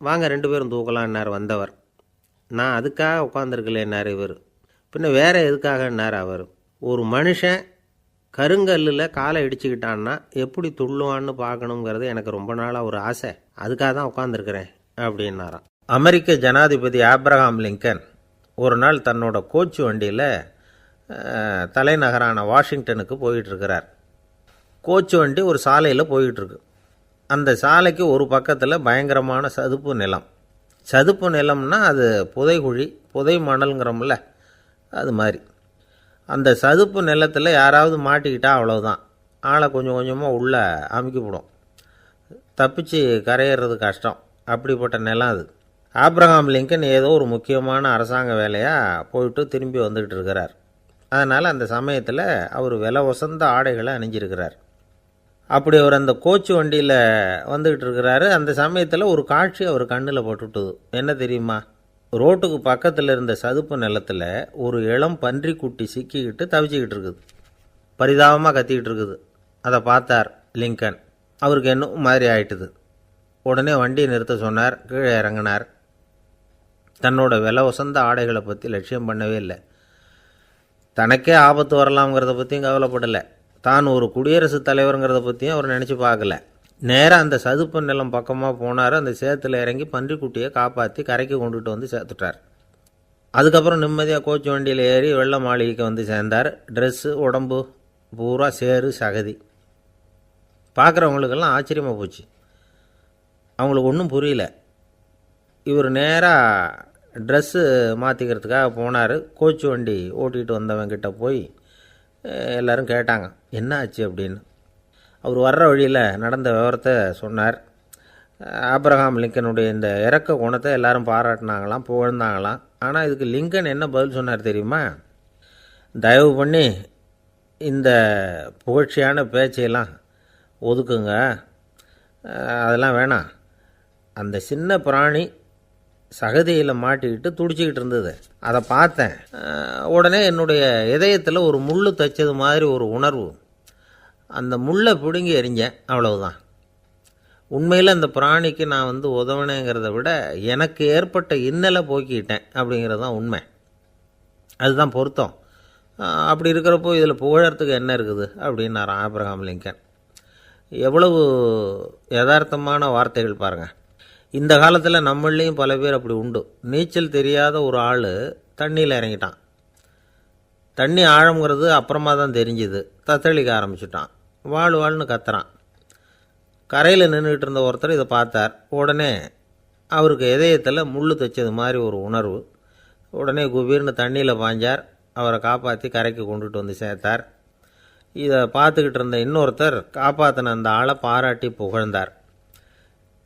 [SPEAKER 1] வாங்க 2 பேரும் தூக்கலான்னார் வந்தவர். நான் அதுக்காக உட்காந்துருக்கலேன்னார் இவர். பின்ன வேற எதுக்காகன்னார் அவர். ஒரு மனுஷன் கருங்கல்லில் காலை இடிச்சுக்கிட்டான்னா எப்படி துள்ளுவான்னு பார்க்கணுங்கிறது எனக்கு ரொம்ப நாளாக ஒரு ஆசை. அதுக்காக தான் உட்காந்துருக்கிறேன் அப்படின்னாராம். அமெரிக்க ஜனாதிபதி ஆப்ரஹாம் லிங்கன் ஒரு நாள் தன்னோட கோச்சு வண்டியில் தலைநகரான வாஷிங்டனுக்கு போயிட்டுருக்கிறார். கோச்சு வண்டி ஒரு சாலையில் போயிட்டுருக்கு. அந்த சாலைக்கு ஒரு பக்கத்தில் பயங்கரமான சதுப்பு நிலம். சதுப்பு நிலம்னா அது புதைகுழி, புதை மணல்ங்கிறோம்ல, அது மாதிரி. அந்த சதுப்பு நிலத்தில் யாராவது மாட்டிக்கிட்டா அவ்வளோதான், ஆளை கொஞ்சம் கொஞ்சமாக உள்ளே அமுக்கிவிடும். தப்பிச்சு கரையிறது கஷ்டம். அப்படிப்பட்ட நிலம் அது. ஆப்ரஹாம் லிங்கன் ஏதோ ஒரு முக்கியமான அரசாங்க வேலையாக போயிட்டு திரும்பி வந்துக்கிட்டு இருக்கிறார். அதனால் அந்த சமயத்தில் அவர் விலை உசந்த ஆடைகளை அணிஞ்சிருக்கிறார். அப்படி அவர் அந்த கோச்சு வண்டியில் வந்துக்கிட்டு இருக்கிறாரு. அந்த சமயத்தில் ஒரு காட்சி அவர் கண்ணில் பட்டுட்டுது. என்ன தெரியுமா? ரோட்டுக்கு பக்கத்தில் இருந்த சதுப்பு நிலத்தில் ஒரு இளம் பன்றிக்குட்டி சிக்கிக்கிட்டு தவிச்சிக்கிட்டு இருக்குது. பரிதாபமாக கத்திக்கிட்டு இருக்குது. அதை பார்த்தார் லிங்கன். அவருக்கு என்ன மாதிரி ஆயிட்டுது. உடனே வண்டியை நிறுத்த சொன்னார். கீழே இறங்கினார். தன்னோட விலை உசந்த ஆடைகளை பற்றி லட்சியம் பண்ணவே இல்லை. தனக்கே ஆபத்து வரலாம்ங்கிறத பற்றியும் கவலைப்படலை. தான் ஒரு குடியரசுத் தலைவருங்கிறத பற்றியும் அவர் நினச்சி பார்க்கல. நேராக அந்த சதுப்பு நிலம் பக்கமாக போனார். அந்த சேத்துல இறங்கி பன்றிக்குட்டியை காப்பாற்றி கரைக்கு கொண்டுட்டு வந்து சேர்த்துட்டார். அதுக்கப்புறம் நிம்மதியாக கோச்சு வண்டியில் ஏறி வெள்ள மாளிகைக்கு வந்து சேர்ந்தார். ட்ரெஸ்ஸு, உடம்பு பூரா சேறு சகதி. பார்க்குறவங்களுக்கெல்லாம் ஆச்சரியமாக போச்சு. அவங்களுக்கு ஒன்றும் புரியல. இவர் நேராக ட்ரெஸ்ஸு மாற்றிக்கிறதுக்காக போனார். கோச்சு வண்டி ஓட்டிகிட்டு வந்தவங்கிட்ட போய் எல்லோரும் கேட்டாங்க என்ன ஆச்சு அப்படின்னு. அவர் வர்ற வழியில் நடந்த விவரத்தை சொன்னார். ஆப்ரஹாம் லிங்கனுடைய இந்த இறக்க குணத்தை எல்லாரும் பாராட்டினாங்களாம், புகழ்ந்தாங்களாம். ஆனால் இதுக்கு லிங்கன் என்ன பதில் சொன்னார் தெரியுமா? தயவு பண்ணி இந்த புகழ்ச்சியான பேச்சையெல்லாம் ஒதுக்குங்க, அதெல்லாம் வேணாம். அந்த சின்ன பிராணி சகதியில் மாட்டிக்கிட்டு துடிச்சிக்கிட்டு இருந்தது, அதை பார்த்தேன். உடனே என்னுடைய இதயத்தில் ஒரு முள் தைச்சது மாதிரி ஒரு உணர்வு. அந்த முள்ளை பிடுங்கி எறிஞ்சேன், அவ்வளவுதான். உண்மையில் அந்த பிராணிக்கு நான் உதவினேங்கிறத விட எனக்கு ஏற்பட்ட இன்னலை போக்கிட்டேன் அப்படிங்கிறது தான் உண்மை. அதுதான் பொருத்தம். அப்படி இருக்கிறப்போ இதில் புகழறதுக்கு என்ன இருக்குது அப்படின்னாராம் ஆப்ரஹாம் லிங்கன். எவ்வளவு யதார்த்தமான வார்த்தைகள் பாருங்கள். இந்த காலத்தில் நம்மளையும் பல பேர் அப்படி உண்டு. நீச்சல் தெரியாத ஒரு ஆள் தண்ணியில் இறங்கிட்டான். தண்ணி ஆழம்ங்கிறது அப்புறமா தான் தெரிஞ்சுது. தத்தளிக்க ஆரம்பிச்சிட்டான். வாழ்னு கத்துறான். கரையில் நின்றுட்டு இருந்த ஒருத்தர் இதை பார்த்தார். உடனே அவருக்கு இதயத்தில் முள் தைச்சது மாதிரி ஒரு உணர்வு. உடனே குபீர்னு தண்ணியில் பாய்ஞ்சார். அவரை காப்பாற்றி கரைக்கு கொண்டுட்டு வந்து சேர்த்தார். இதை பார்த்துக்கிட்டு இருந்த இன்னொருத்தர் காப்பாற்றின அந்த ஆளை பாராட்டி புகழ்ந்தார்.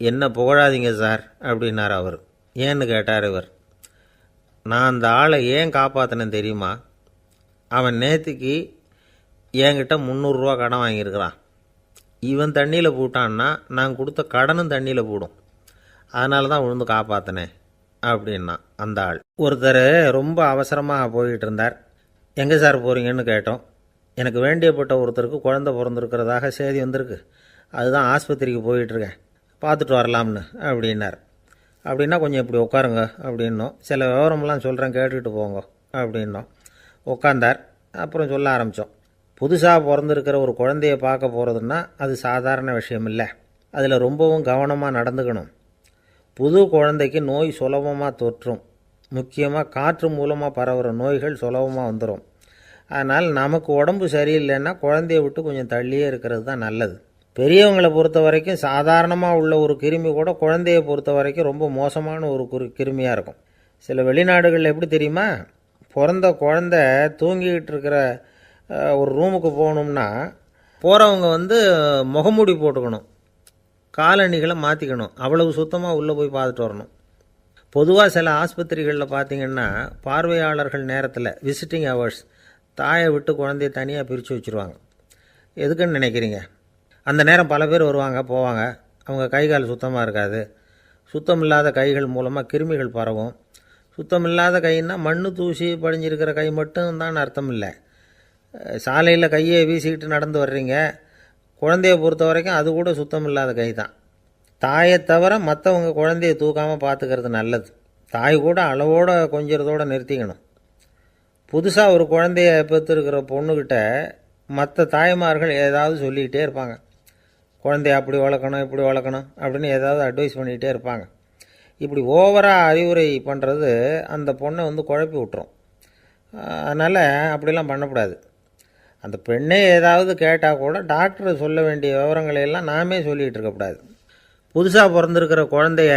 [SPEAKER 1] என்ன புகழாதீங்க சார் அப்படின்னார் அவர். ஏன்னு கேட்டார் இவர். நான் அந்த ஆளை ஏன் காப்பாற்றினேன் தெரியுமா? அவன் நேற்றுக்கு என்கிட்ட 300 ரூபா கடன் வாங்கியிருக்கிறான். இவன் தண்ணியில் போட்டான்னா நான் கொடுத்த கடனும் தண்ணியில் போடும். அதனால தான் விழுந்து காப்பாற்றினேன் அப்படின்னா அந்த ஆள். ஒருத்தர் ரொம்ப அவசரமாக போய்கிட்டு இருந்தார். எங்கே சார் போகிறீங்கன்னு கேட்டோம். எனக்கு வேண்டியப்பட்ட ஒருத்தருக்கு குழந்தை பிறந்திருக்கிறதாக செய்தி வந்திருக்கு, அதுதான் ஆஸ்பத்திரிக்கு போயிட்டுருக்கேன், பார்த்துட்டு வரலாம்னு அப்படின்னார். அப்படின்னா கொஞ்சம் இப்படி உட்காருங்க அப்படின்னோம். சில விவரமெல்லாம் சொல்கிறேன் கேட்டுக்கிட்டு போங்க அப்படின்னோம். உட்காந்தார். அப்புறம் சொல்ல ஆரம்பித்தோம். புதுசாக பிறந்திருக்கிற ஒரு குழந்தைய பார்க்க போகிறதுன்னா அது சாதாரண விஷயம் இல்லை. அதில் ரொம்பவும் கவனமாக நடந்துக்கணும். புது குழந்தைக்கு நோய் சுலபமாக தொற்றும். முக்கியமாக காற்று மூலமாக பரவுகிற நோய்கள் சுலபமாக வந்துடும். அதனால் நமக்கு உடம்பு சரியில்லைன்னா குழந்தைய விட்டு கொஞ்சம் தள்ளியே இருக்கிறது தான் நல்லது. பெரியவங்களை பொறுத்த வரைக்கும் சாதாரணமாக உள்ள ஒரு கிருமி கூட குழந்தைய பொறுத்த வரைக்கும் ரொம்ப மோசமான ஒரு கிருமியாக இருக்கும். சில வெளிநாடுகளில் எப்படி தெரியுமா, பிறந்த குழந்தை தூங்கிக்கிட்டு இருக்கிற ஒரு ரூமுக்கு போகணும்னா போகிறவங்க முகமூடி போட்டுக்கணும், காலணிகளை மாற்றிக்கணும், அவ்வளவு சுத்தமாக உள்ளே போய் பார்த்துட்டு வரணும். பொதுவாக சில ஆஸ்பத்திரிகளில் பார்த்திங்கன்னா பார்வையாளர்கள் நேரத்தில் விசிட்டிங் ஹவர்ஸ் தாயை விட்டு குழந்தைய தனியாக பிரித்து வச்சுருவாங்க. எதுக்குன்னு நினைக்கிறீங்க? அந்த நேரம் பல பேர் வருவாங்க போவாங்க. அவங்க கை கால் சுத்தமாக இருக்காது. சுத்தமில்லாத கைகள் மூலமாக கிருமிகள் பரவும். சுத்தமில்லாத கைன்னா மண்ணு தூசி படிஞ்சிருக்கிற கை மட்டும் தான் அர்த்தம் இல்லை. சாலையில் கையை வீசிக்கிட்டு நடந்து வர்றீங்க, குழந்தைய பொறுத்த வரைக்கும் அது கூட சுத்தமில்லாத கை தான். தாயை தவிர மற்றவங்க குழந்தைய தூக்காமல் பார்த்துக்கிறது நல்லது. தாய் கூட அளவோடு கொஞ்சிறதோடு நிறுத்திக்கணும். புதுசாக ஒரு குழந்தைய பெற்றுருக்கிற பொண்ணுக்கிட்ட மற்ற தாய்மார்கள் ஏதாவது சொல்லிக்கிட்டே இருப்பாங்க. குழந்தைய அப்படி வளர்க்கணும் இப்படி வளர்க்கணும் அப்படின்னு ஏதாவது அட்வைஸ் பண்ணிக்கிட்டே இருப்பாங்க. இப்படி ஓவராக அறிவுரை பண்ணுறது அந்த பொண்ணை குழப்பி விட்டுரும். அதனால் அப்படிலாம் பண்ணக்கூடாது. அந்த பெண்ணே ஏதாவது கேட்டால் கூட டாக்டர் சொல்ல வேண்டிய விவரங்களையெல்லாம் நாமே சொல்லிகிட்டு இருக்கக்கூடாது. புதுசாக பிறந்திருக்கிற குழந்தைய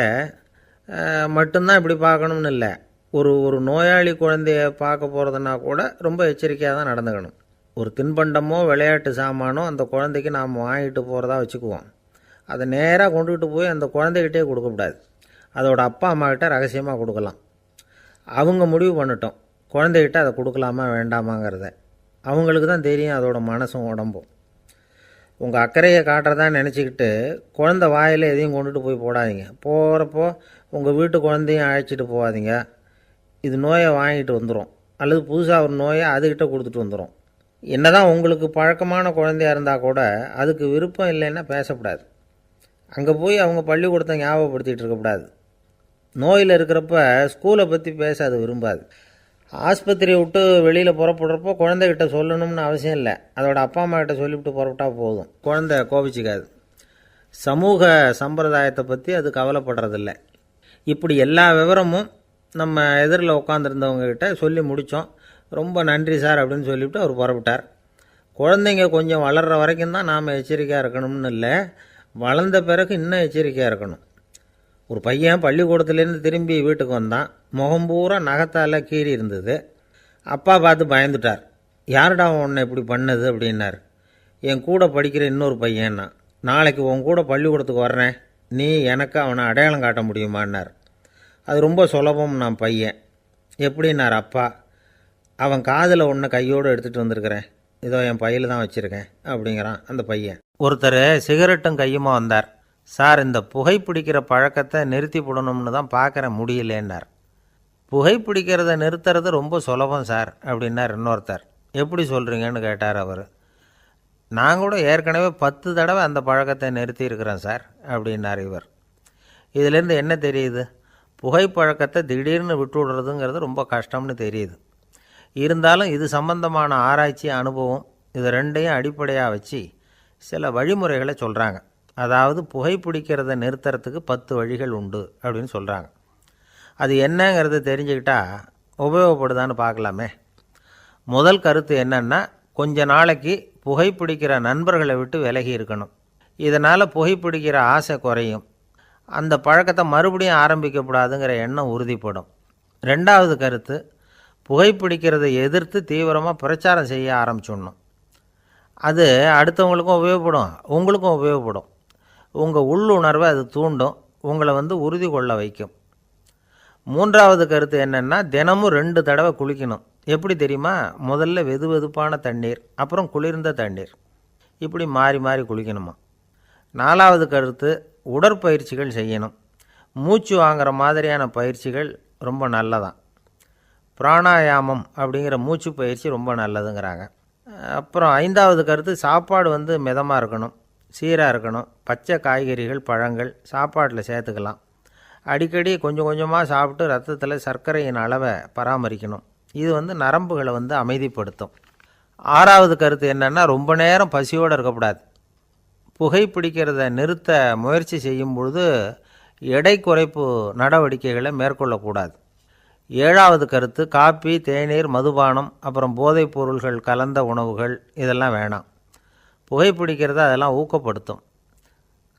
[SPEAKER 1] மட்டும்தான் இப்படி பார்க்கணும்னு இல்லை. ஒரு நோயாளி குழந்தைய பார்க்க போகிறதுனா கூட ரொம்ப எச்சரிக்கையாக தான் நடந்துக்கணும். ஒரு தின்பண்டமோ விளையாட்டு சாமானோ அந்த குழந்தைக்கு நாம் வாங்கிட்டு போகிறதா வச்சுக்குவோம். அதை நேராக கொண்டுகிட்டு போய் அந்த குழந்தைகிட்டே கொடுக்கக்கூடாது. அதோட அப்பா அம்மாக்கிட்ட ரகசியமாக கொடுக்கலாம். அவங்க முடிவு பண்ணட்டும் குழந்தைகிட்ட அதை கொடுக்கலாமா வேண்டாமாங்கிறத. அவங்களுக்கு தான் தெரியும் அதோட மனசும் உடம்பும். உங்கள் அக்கறையை காட்டுறதா நினச்சிக்கிட்டு குழந்தை வாயில் எதையும் கொண்டுட்டு போய் போடாதீங்க. போகிறப்போ உங்கள் வீட்டு குழந்தையும் அழைச்சிட்டு போகாதீங்க. இது நோயை வாங்கிட்டு வந்துடும், அல்லது புதுசாக ஒரு நோயை அதுக்கிட்ட கொடுத்துட்டு வந்துடும். என்னதான் உங்களுக்கு பழக்கமான குழந்தையாக இருந்தால் கூட அதுக்கு விருப்பம் இல்லைன்னா பேசக்கூடாது. அங்கே போய் அவங்க பள்ளிக்கூடத்தை ஞாபகப்படுத்திகிட்டு இருக்கக்கூடாது. நோயில் இருக்கிறப்ப ஸ்கூலை பற்றி பேச அது விரும்பாது. ஆஸ்பத்திரியை விட்டு வெளியில் புறப்படுறப்போ குழந்தைகிட்ட சொல்லணும்னு அவசியம் இல்லை. அதோட அப்பா அம்மா கிட்ட சொல்லிவிட்டு புறப்பட்டா போதும். குழந்தை கோபிச்சிக்காது. சமூக சம்பிரதாயத்தை பற்றி அது கவலைப்படுறதில்லை. இப்படி எல்லா விவரமும் நம்ம எதிரில் உட்காந்துருந்தவங்ககிட்ட சொல்லி முடித்தோம். ரொம்ப நன்றி சார் அப்படின்னு சொல்லிவிட்டு அவர் புறப்பட்டார். குழந்தைங்க கொஞ்சம் வளர்கிற வரைக்கும் தான் நாம் எச்சரிக்கையாக இருக்கணும்னு இல்லை, வளர்ந்த பிறகு இன்னும் எச்சரிக்கையாக இருக்கணும். ஒரு பையன் பள்ளிக்கூடத்துலேருந்து திரும்பி வீட்டுக்கு வந்தான். முகம் பூரா நகத்தால் கீறி இருந்தது. அப்பா பார்த்து பயந்துட்டார். யாருடா உன்னை இப்படி பண்ணது அப்படின்னார். என் கூட படிக்கிற இன்னொரு பையன்னா. நாளைக்கு உன் கூட பள்ளிக்கூடத்துக்கு வர்றேன், நீ எனக்கு அவனை அடையாளம் காட்ட முடியுமான்னார். அது ரொம்ப சுலபம் நான் பையன். எப்படின்னார் அப்பா. அவன் காதில் ஒன்றை கையோடு எடுத்துகிட்டு வந்திருக்கிறேன், இதோ என் பையில் தான் வச்சுருக்கேன் அப்படிங்கிறான் அந்த பையன். ஒருத்தர் சிகரெட்டும் கையுமா வந்தார். சார், இந்த புகைப்பிடிக்கிற பழக்கத்தை நிறுத்தி போடணும்னு தான் பார்க்குறேன், முடியலேன்னார். புகைப்பிடிக்கிறத நிறுத்துறது ரொம்ப சுலபம் சார் அப்படின்னார் இன்னொருத்தர். எப்படி சொல்கிறீங்கன்னு கேட்டார் அவர். நான் கூட ஏற்கனவே 10 தடவை அந்த பழக்கத்தை நிறுத்தி இருக்கிறேன் சார் அப்படின்னார் இவர். இதிலேருந்து என்ன தெரியுது? புகைப்பழக்கத்தை திடீர்னு விட்டு விடுறதுங்கிறது ரொம்ப கஷ்டம்னு தெரியுது. இருந்தாலும் இது சம்பந்தமான ஆராய்ச்சி, அனுபவம், இது ரெண்டையும் அடிப்படையாக வச்சு சில வழிமுறைகளை சொல்கிறாங்க. அதாவது புகைப்பிடிக்கிறத நிறுத்துறதுக்கு 10 வழிகள் உண்டு அப்படின்னு சொல்கிறாங்க. அது என்னங்கிறத தெரிஞ்சுக்கிட்டால் உபயோகப்படுதான்னு பார்க்கலாமே. முதல் கருத்து என்னன்னா, கொஞ்ச நாளைக்கு புகைப்பிடிக்கிற நண்பர்களை விட்டு விலகி இருக்கணும். இதனால் புகைப்பிடிக்கிற ஆசை குறையும். அந்த பழக்கத்தை மறுபடியும் ஆரம்பிக்கக்கூடாதுங்கிற எண்ணம் உறுதிப்படும். ரெண்டாவது கருத்து, புகைப்பிடிக்கிறதை எதிர்த்து தீவிரமாக பிரச்சாரம் செய்ய ஆரம்பிச்சிடணும். அது அடுத்தவங்களுக்கும் உபயோகப்படும், உங்களுக்கும் உபயோகப்படும். உங்கள் உள்ளுணர்வை அது தூண்டும், உங்களை உறுதி கொள்ள வைக்கும். மூன்றாவது கருத்து என்னென்னா, தினமும் 2 தடவை குளிக்கணும். எப்படி தெரியுமா? முதல்ல வெது வெதுப்பான தண்ணீர், அப்புறம் குளிர்ந்த தண்ணீர், இப்படி மாறி மாறி குளிக்கணுமா. 4வது கருத்து, உடற்பயிற்சிகள் செய்யணும். மூச்சு வாங்குற மாதிரியான பயிற்சிகள் ரொம்ப நல்லதான். பிராணாயாமம் அப்படிங்கிற மூச்சு பயிற்சி ரொம்ப நல்லதுங்கிறாங்க. அப்புறம் 5வது கருத்து, சாப்பாடு மிதமாக இருக்கணும், சீராக இருக்கணும். பச்சை காய்கறிகள், பழங்கள் சாப்பாட்டில் சேர்த்துக்கலாம். அடிக்கடி கொஞ்சம் கொஞ்சமாக சாப்பிட்டு ரத்தத்தில் சர்க்கரையின் அளவை பராமரிக்கணும். இது நரம்புகளை அமைதிப்படுத்தும். 6வது கருத்து என்னென்னா, ரொம்ப நேரம் பசியோடு இருக்கக்கூடாது. புகைப்பிடிக்கிறத நிறுத்த முயற்சி செய்யும் பொழுது எடை குறைப்பு நடவடிக்கைகளை மேற்கொள்ளக்கூடாது. 7வது கருத்து, காப்பி, தேநீர், மதுபானம், அப்புறம் போதைப் பொருள்கள் கலந்த உணவுகள் இதெல்லாம் வேணாம். புகைப்பிடிக்கிறத அதெல்லாம் ஊக்கப்படுத்தும்.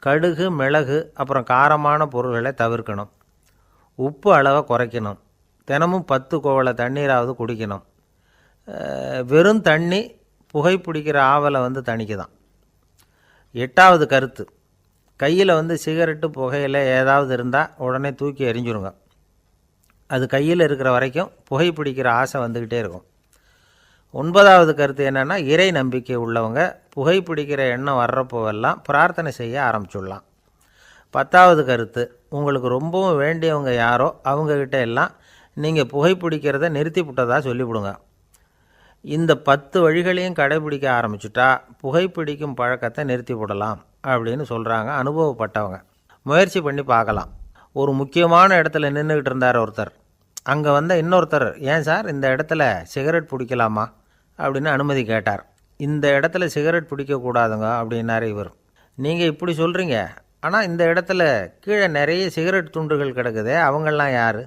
[SPEAKER 1] கடுகு, மிளகு, அப்புறம் காரமான பொருள்களை தவிர்க்கணும். உப்பு அளவை குறைக்கணும். தினமும் 10 குவளை தண்ணீராவது குடிக்கணும். வெறும் தண்ணி புகைப்பிடிக்கிற ஆவலை தணிக்குதான். 8வது கருத்து, கையில் சிகரெட்டு, புகையில ஏதாவது இருந்தால் உடனே தூக்கி எறிஞ்சிருங்க. அது கையில் இருக்கிற வரைக்கும் புகைப்பிடிக்கிற ஆசை வந்துக்கிட்டே இருக்கும். 9வது கருத்து என்னென்னா, இறை நம்பிக்கை உள்ளவங்க புகைப்பிடிக்கிற எண்ணம் வர்றப்போவெல்லாம் பிரார்த்தனை செய்ய ஆரம்பிச்சுடலாம். 10வது கருத்து, உங்களுக்கு ரொம்பவும் வேண்டியவங்க யாரோ அவங்கக்கிட்ட எல்லாம் நீங்கள் புகைப்பிடிக்கிறத நிறுத்தி விட்டதாக சொல்லிவிடுங்க. இந்த 10 வழிகளையும் கடைபிடிக்க ஆரம்பிச்சுட்டா புகைப்பிடிக்கும் பழக்கத்தை நிறுத்தி விடலாம் அப்படின்னு சொல்கிறாங்க அனுபவப்பட்டவங்க. முயற்சி பண்ணி பார்க்கலாம். ஒரு முக்கியமான இடத்துல நின்றுக்கிட்டு இருந்தார் ஒருத்தர். அங்கே இன்னொருத்தர், ஏன் சார் இந்த இடத்துல சிகரெட் பிடிக்கலாமா அப்படின்னு அனுமதி கேட்டார். இந்த இடத்துல சிகரெட் பிடிக்கக்கூடாதுங்க அப்படின்னாரு இவர். நீங்கள் இப்படி சொல்கிறீங்க, ஆனால் இந்த இடத்துல கீழே நிறைய சிகரெட் துண்டுகள் கிடக்குதே, அவங்கெல்லாம் யார்